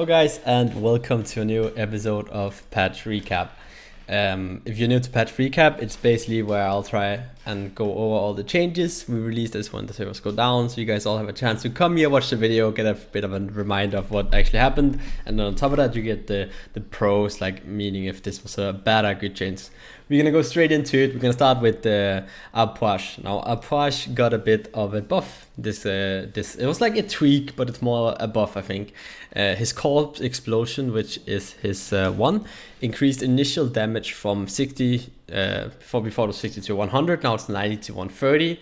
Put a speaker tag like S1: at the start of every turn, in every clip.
S1: Hello guys and welcome to a new episode of Patch Recap. If you're new to Patch Recap, it's basically where I'll try and go over all the changes we released this when the servers go down, so you guys all have a chance to come here, watch the video, get a bit of a reminder of what actually happened, and then on top of that you get the pros, like meaning if this was a bad or good change. We're gonna go straight into it. We're gonna start with Aposh. Now Aposh got a bit of a buff. This it was like a tweak, but it's more a buff, I think. His corpse explosion, which is his one, increased initial damage from 60 before it was 60 to 100. Now it's 90 to 130,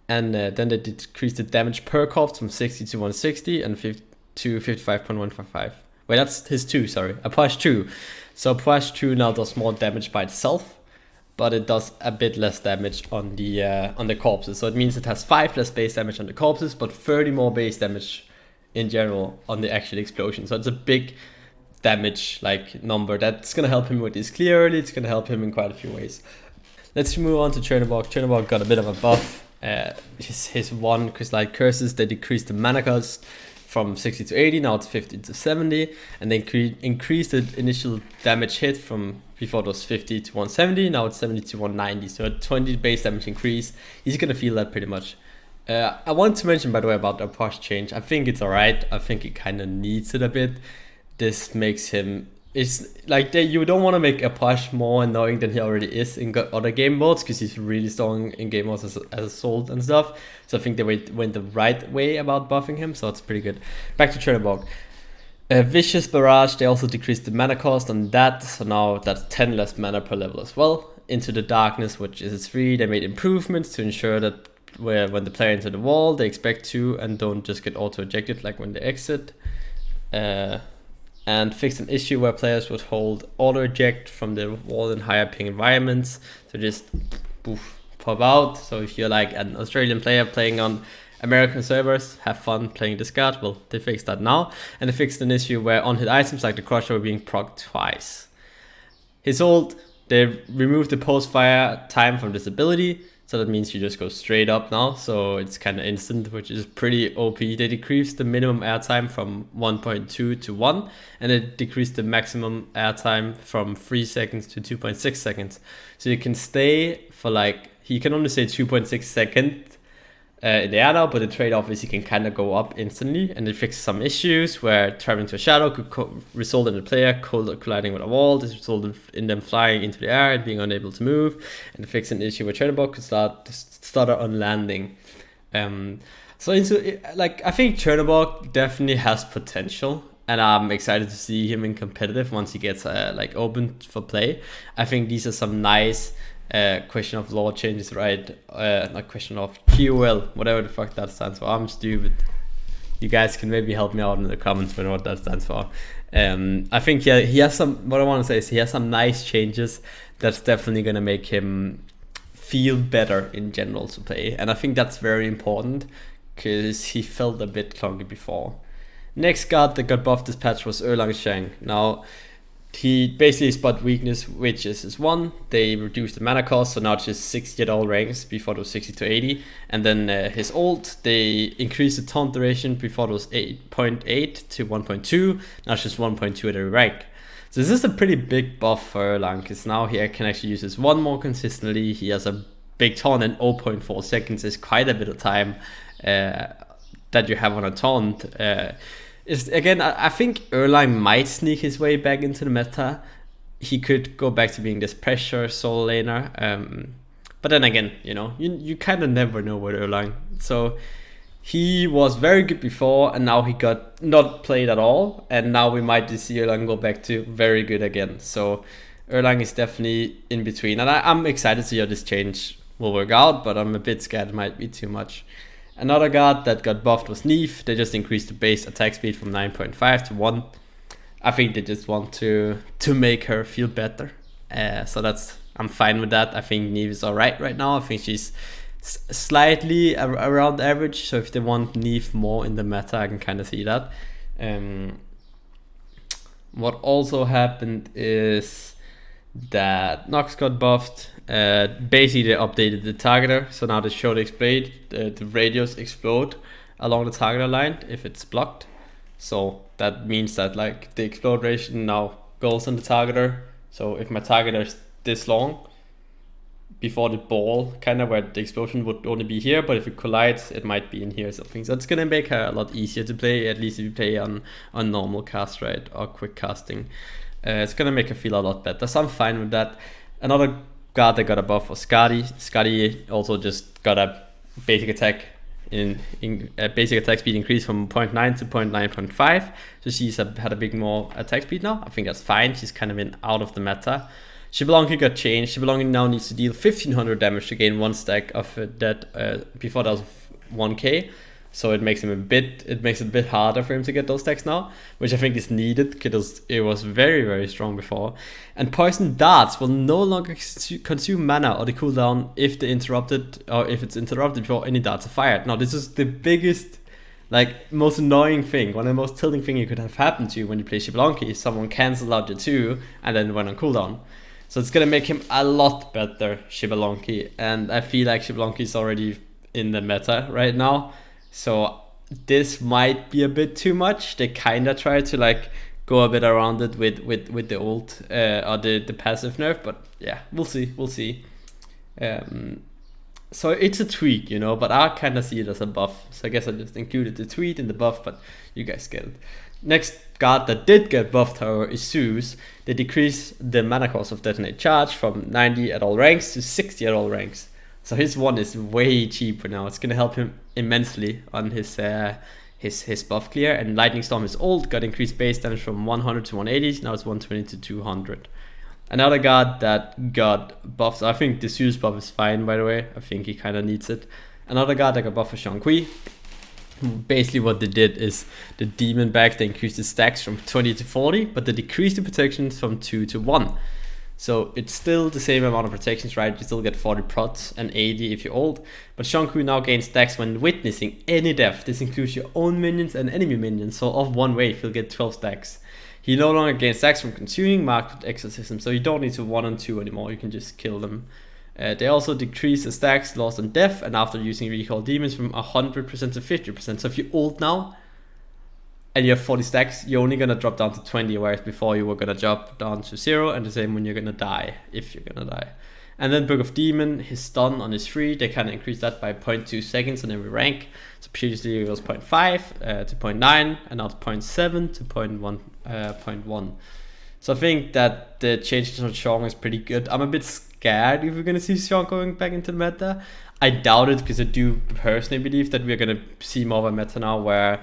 S1: and then they decreased the damage per corpse from 60 to 160 and 50 to 55.155. Wait, that's his 2. Sorry, Aposh 2. So Aposh 2 now does more damage by itself, but it does a bit less damage on the corpses. So it means it has 5 less base damage on the corpses, but 30 more base damage in general on the actual explosion. So it's a big damage number that's gonna help him with his clear early. It's gonna help him in quite a few ways. Let's move on to Chernabog. Chernabog got a bit of a buff. His one Crystalline Curses, they decreased the mana cost from 60 to 80, now it's 50 to 70, and they increased the initial damage hit from before it was 50 to 170, now it's 70 to 190, so a 20 base damage increase. He's gonna feel that pretty much. I want to mention, by the way, about the Aposh change. I think it's alright. I think he kind of needs it a bit. This makes him, it's like you don't want to make Aposh more annoying than he already is in other game modes, because he's really strong in game modes as Assault and stuff. So I think they went the right way about buffing him, so it's pretty good. Back to Chernabog. Vicious Barrage, they also decreased the mana cost on that, so now that's 10 less mana per level as well. Into the Darkness, which is free, they made improvements to ensure that when the player enters the wall, they expect to and don't just get auto-ejected like when they exit. And fixed an issue where players would hold auto-eject from the wall in higher ping environments, so just poof, pop out. So if you're like an Australian player playing on American servers, have fun playing this card. Well, they fixed that now, and they fixed an issue where on-hit items like the Crusher were being procced twice. His ult, they removed the post-fire time from this ability, so that means you just go straight up now, so it's kind of instant, which is pretty OP. They decreased the minimum airtime from 1.2 to 1, and they decreased the maximum airtime from 3 seconds to 2.6 seconds. So you can stay for he can only stay 2.6 seconds in the air now, but the trade-off is he can kind of go up instantly, and it fixed some issues where traveling to a shadow could result in the player colliding with a wall. This resulted in them flying into the air and being unable to move, and it fixed an issue where Chernabog could stutter on landing. So I think Chernabog definitely has potential, and I'm excited to see him in competitive once he gets open for play. I think these are some nice question of law changes, right? Not question of QL, whatever the fuck that stands for. I'm stupid. You guys can maybe help me out in the comments with what that stands for. I think he has some, what I want to say is he has some nice changes that's definitely going to make him feel better in general to play, and I think that's very important because he felt a bit clunky before. Next card that got buffed this patch was Erlang Shen. Now he basically spot weakness, which is his 1. They reduced the mana cost, so now it's just 60 at all ranks, before it was 60 to 80. And then his ult, they increased the taunt duration, before it was 8.8 to 1.2. Now it's just 1.2 at every rank. So this is a pretty big buff for Erlang, because now he can actually use his 1 more consistently. He has a big taunt, and 0.4 seconds is quite a bit of time that you have on a taunt. Again, I think Erlang might sneak his way back into the meta. He could go back to being this pressure solo laner. But then again, you kind of never know with Erlang. So he was very good before, and now he got not played at all. And now we might just see Erlang go back to very good again. So Erlang is definitely in between. And I'm excited to see how this change will work out, but I'm a bit scared it might be too much. Another guard that got buffed was Neve. They just increased the base attack speed from 9.5 to 1. I think they just want to make her feel better. So I'm fine with that. I think Neve is alright right now. I think she's slightly around average. So if they want Neve more in the meta, I can kind of see that. What also happened is that Nox got buffed. Basically they updated the targeter, so now they show the radius explode along the targeter line if it's blocked. So that means that like the explode duration now goes on the targeter. So if my targeter is this long before the ball, kind of where the explosion would only be here, but if it collides, it might be in here or something. So it's gonna make her a lot easier to play, at least if you play on normal cast, right, or quick casting. It's gonna make her feel a lot better, so I'm fine with that. Another guard that got a buff was Skadi. Skadi also just got a basic attack basic attack speed increase from 0.9 to 0.9.5. So she's had a big more attack speed now. I think that's fine. She's kind of been out of the meta. Xbalanque got changed. Xbalanque now needs to deal 1500 damage to gain 1 stack of that. Before that was 1k. So it makes it a bit harder for him to get those stacks now, which I think is needed because it was very, very strong before. And poison darts will no longer consume mana or the cooldown if it's interrupted before any darts are fired. Now this is the biggest, like most annoying thing, one of the most tilting thing you could have happened to you when you play Xbalanque is someone cancel out your 2 and then went on cooldown. So it's gonna make him a lot better, Xbalanque, and I feel like Xbalanque is already in the meta right now. So this might be a bit too much. They kind of try to like go a bit around it with the ult or the passive nerf, but yeah, we'll see. So it's a tweak, you know, but I kind of see it as a buff. So I guess I just included the tweak in the buff, but you guys get it. Next guard that did get buffed, however, is Zeus. They decreased the mana cost of detonate charge from 90 at all ranks to 60 at all ranks. So his one is way cheaper now. It's gonna help him immensely on his buff clear. And Lightning Storm is old, got increased base damage from 100 to 180. Now it's 120 to 200. Another guard that got buffed. I think the Zeus buff is fine, by the way. I think he kind of needs it. Another guard that got buffed for Xing. Basically what they did is the demon bag, they increased the stacks from 20 to 40, but they decreased the protections from 2 to 1. So it's still the same amount of protections, right? You still get 40 prots and 80 if you're old. But Xing now gains stacks when witnessing any death. This includes your own minions and enemy minions. So of one wave, you'll get 12 stacks. He no longer gains stacks from consuming marked with exorcism. So you don't need to 1 on 2 anymore. You can just kill them. They also decrease the stacks lost on death and after using recall demons from 100% to 50%. So if you're old now, and you have 40 stacks, you're only gonna drop down to 20, whereas before you were gonna drop down to 0, and the same when you're gonna die, if you're gonna die. And then Book of Demon, his stun on his 3, they kind of increased that by 0.2 seconds on every rank. So previously it was 0.5 to 0.9, and now it's 0.7 to 0.1. So I think that the changes on Xing is pretty good. I'm a bit scared if we're gonna see Xing going back into the meta. I doubt it, because I do personally believe that we're gonna see more of a meta now where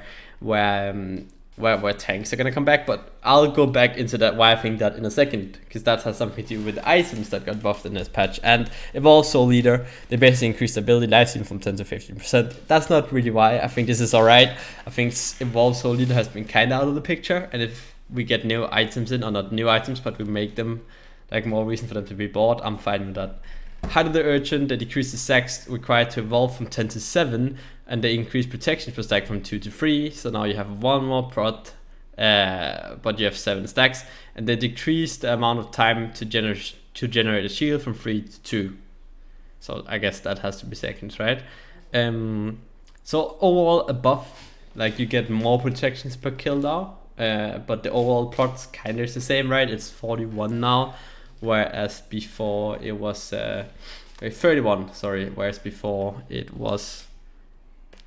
S1: tanks are gonna come back, but I'll go back into that, why I think that in a second, because that has something to do with the items that got buffed in this patch. And Evolve Soul Leader, they basically increased ability lifesteal from 10 to 15%. That's not really why. I think this is alright. I think Evolve Soul Leader has been kind of out of the picture, and if we get new items in, or not new items, but we make them like more reason for them to be bought, I'm fine with that. Height of the Urchin, they decreased the stacks required to evolve from 10 to 7, and they increased protection per stack from 2 to 3. So now you have 1 more prot, but you have 7 stacks, and they decreased the amount of time to generate a shield from 3 to 2. So I guess that has to be seconds, right? So overall a buff, like you get more protections per kill now, but the overall prot's kind of the same, right? It's 41 now. Whereas before it was 31, sorry, whereas before it was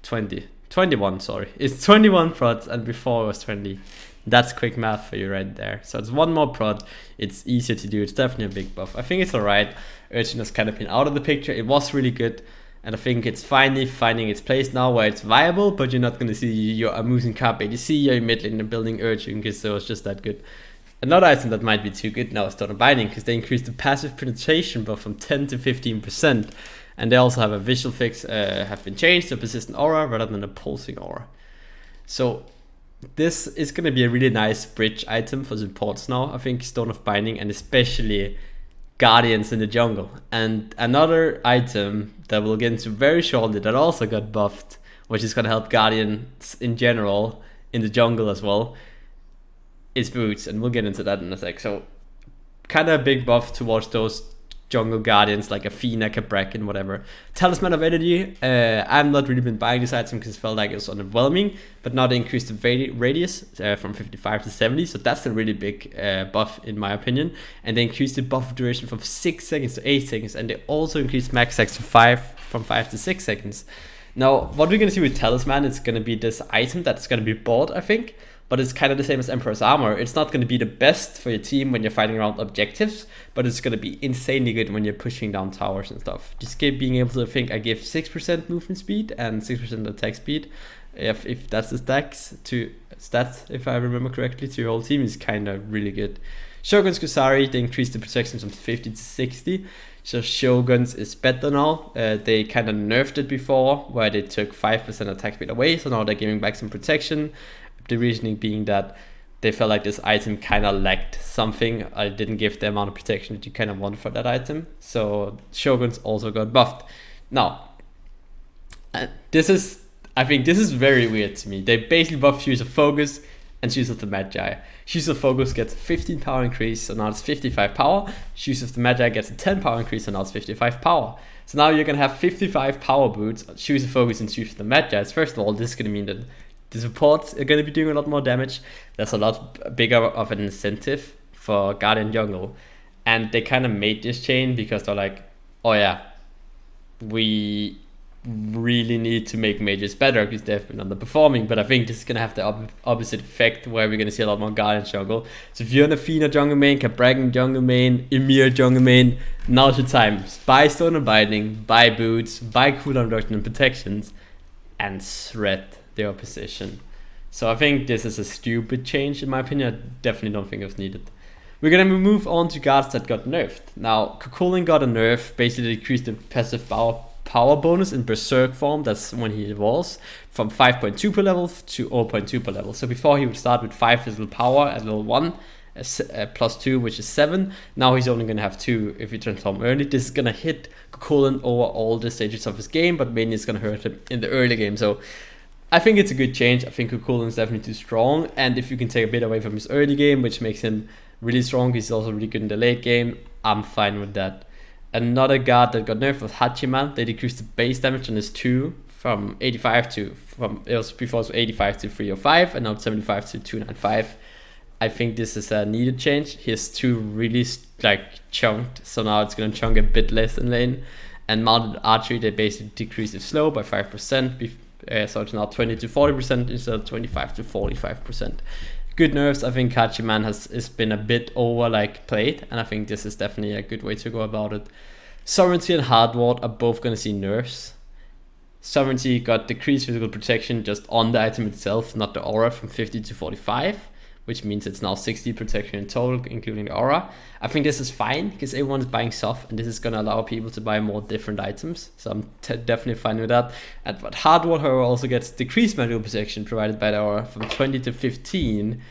S1: 21, sorry. It's 21 prods and before it was 20. That's quick math for you right there. So it's 1 more prod, it's easier to do, it's definitely a big buff. I think it's alright. Urchin has kind of been out of the picture, it was really good, and I think it's finally finding its place now where it's viable, but you're not going to see your Amusing Carp ADC or your mid lane building Urchin because it was just that good. Another item that might be too good now is Stone of Binding, because they increased the passive penetration buff from 10 to 15%, and they also have a visual fix have been changed to a persistent aura rather than a pulsing aura. So this is going to be a really nice bridge item for supports now, I think, Stone of Binding, and especially Guardians in the jungle. And another item that we'll get into very shortly that also got buffed, which is going to help Guardians in general in the jungle as well, is boots, and we'll get into that in a sec. So kind of a big buff towards those jungle guardians like Athena, Cabrack, and whatever. Talisman of Energy, I've not really been buying this item because it felt like it was underwhelming, but now they increased the radius from 55 to 70, so that's a really big buff in my opinion. And they increased the buff duration from 6 seconds to 8 seconds, and they also increased max sex to from 5 to 6 seconds. Now, what we're going to see with Talisman is going to be this item that's going to be bought, I think, but it's kind of the same as Emperor's Armor. It's not going to be the best for your team when you're fighting around objectives, but it's going to be insanely good when you're pushing down towers and stuff. Just being able to think I give 6% movement speed and 6% attack speed, if that's the stats, if I remember correctly, to your whole team is kind of really good. Shogun's Kusari, they increased the protection from 50 to 60. So Shogun's is better now. They kind of nerfed it before, where they took 5% attack speed away, so now they're giving back some protection. The reasoning being that they felt like this item kind of lacked something. I didn't give the amount of protection that you kind of want for that item. So Shogun's also got buffed. Now, I think this is very weird to me. They basically buffed Shoes of Focus and Shoes of the Magi. Shoes of Focus gets a 15 power increase, so now it's 55 power. Shoes of the Magi gets a 10 power increase, so now it's 55 power. So now you're going to have 55 power boots, Shoes of Focus and Shoes of the Magi. First of all, this is going to mean that the supports are going to be doing a lot more damage. That's a lot bigger of an incentive for Guardian Jungle. And they kind of made this change because they're like, oh yeah, we really need to make mages better because they've been underperforming. But I think this is going to have the opposite effect, where we're going to see a lot more Guardian Jungle. So if you're an Athena jungle main, Cabrack jungle main, Ymir jungle main, now's your time. Buy Stone and Binding, buy boots, buy cooldown reduction and protections, and shred the opposition. So I think this is a stupid change in my opinion. I definitely don't think it was needed. We're gonna move on to guards that got nerfed. Now, Kukulin got a nerf, basically decreased the passive power bonus in Berserk form, that's when he evolves, from 5.2 per level to 0.2 per level. So before he would start with 5 physical power at level 1, plus 2, which is 7. Now he's only gonna have 2 if he transform early. This is gonna hit Kukulin over all the stages of his game, but mainly it's gonna hurt him in the early game. So I think it's a good change. I think Kukulin is definitely too strong, and if you can take a bit away from his early game, which makes him really strong, he's also really good in the late game, I'm fine with that. Another guard that got nerfed was Hachiman. They decreased the base damage on his 2 from 85 to, it was 85 to 305, and now it's 75 to 295. I think this is a needed change. His 2 really chunked, so now it's gonna chunk a bit less in lane. And mounted archery, they basically decreased its slow by 5%, so it's now 20 to 40% instead of 25 to 45%. Good nerfs. I think Hachiman has been a bit played, and I think this is definitely a good way to go about it. Sovereignty and Hardward are both going to see nerfs. Sovereignty got decreased physical protection just on the item itself, not the aura, from 50 to 45, which means it's now 60 protection in total, including the aura. I think this is fine because everyone is buying soft, and this is going to allow people to buy more different items. So I'm definitely fine with that. But Hardward, however, also gets decreased magical protection provided by the aura from 20 to 15.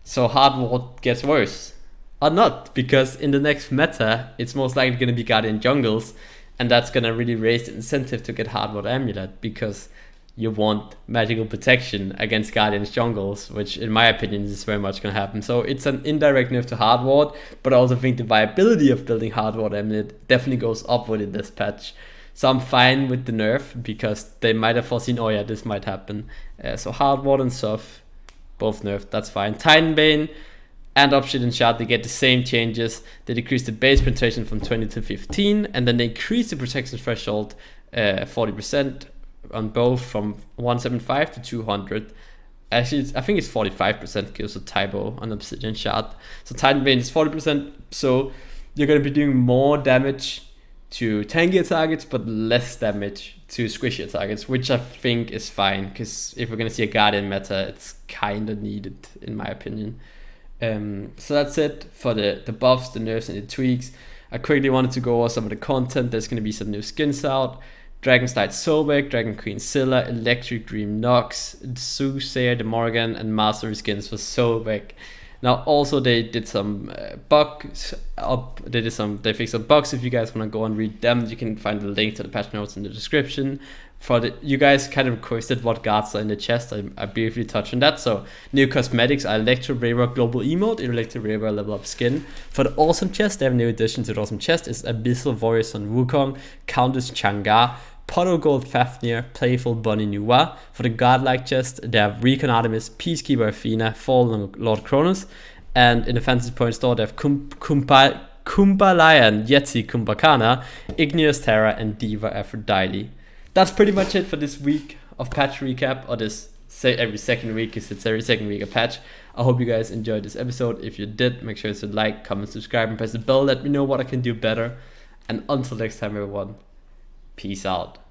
S1: So Hardward gets worse. Or not, because in the next meta, it's most likely going to be Guardian Jungles, and that's going to really raise the incentive to get Hardward Amulet, because you want magical protection against Guardian's Jungles, which in my opinion is very much going to happen. So it's an indirect nerf to Hardward, but I also think the viability of building Hardward Amulet definitely goes upward in this patch. So I'm fine with the nerf, because they might have foreseen, oh yeah, this might happen. So Hardward and Soft, both nerfed, that's fine. Titanbane and Obsidian Shard, they get the same changes. They decrease the base penetration from 20 to 15, and then they increase the protection threshold 40%. On both from 175 to 200. Actually, I think it's 45% because of typo on Obsidian Shard. So Titanbane is 40%, so you're going to be doing more damage to tankier targets, but less damage to squishier targets, which I think is fine, because if we're going to see a Guardian meta, it's kind of needed, in my opinion. So that's it for the buffs, the nerfs, and the tweaks. I quickly wanted to go over some of the content. There's going to be some new skins out. Dragon's Light Sobek, Dragon Queen Scylla, Electric Dream Nox, Zeus, the Morgan, and Mastery skins for Sobek. Now also they did some bugs up. They fixed some bugs. If you guys want to go and read them, you can find the link to the patch notes in the description. You guys kind of requested what guards are in the chest. I briefly touched on that. So new cosmetics are Electro Raver Global Emote, Electro Raver Level Up Skin. For the awesome chest, they have a new addition to the awesome chest is Abyssal Warriors on Wukong, Countess Chang'e, Potter Gold Fafnir, Playful Bonnie Nuwa. For the godlike chest, they have Recon Artemis, Peacekeeper Athena, Fallen Lord Cronus. And in the fantasy point store, they have Kumbalion, Yetzi Kumbhakana, Igneous Terra, and Diva Aphrodite. That's pretty much it for this week of patch recap, or this every second week, because it's every second week a patch. I hope you guys enjoyed this episode. If you did, make sure to like, comment, subscribe, and press the bell. Let me know what I can do better. And until next time, everyone. Peace out.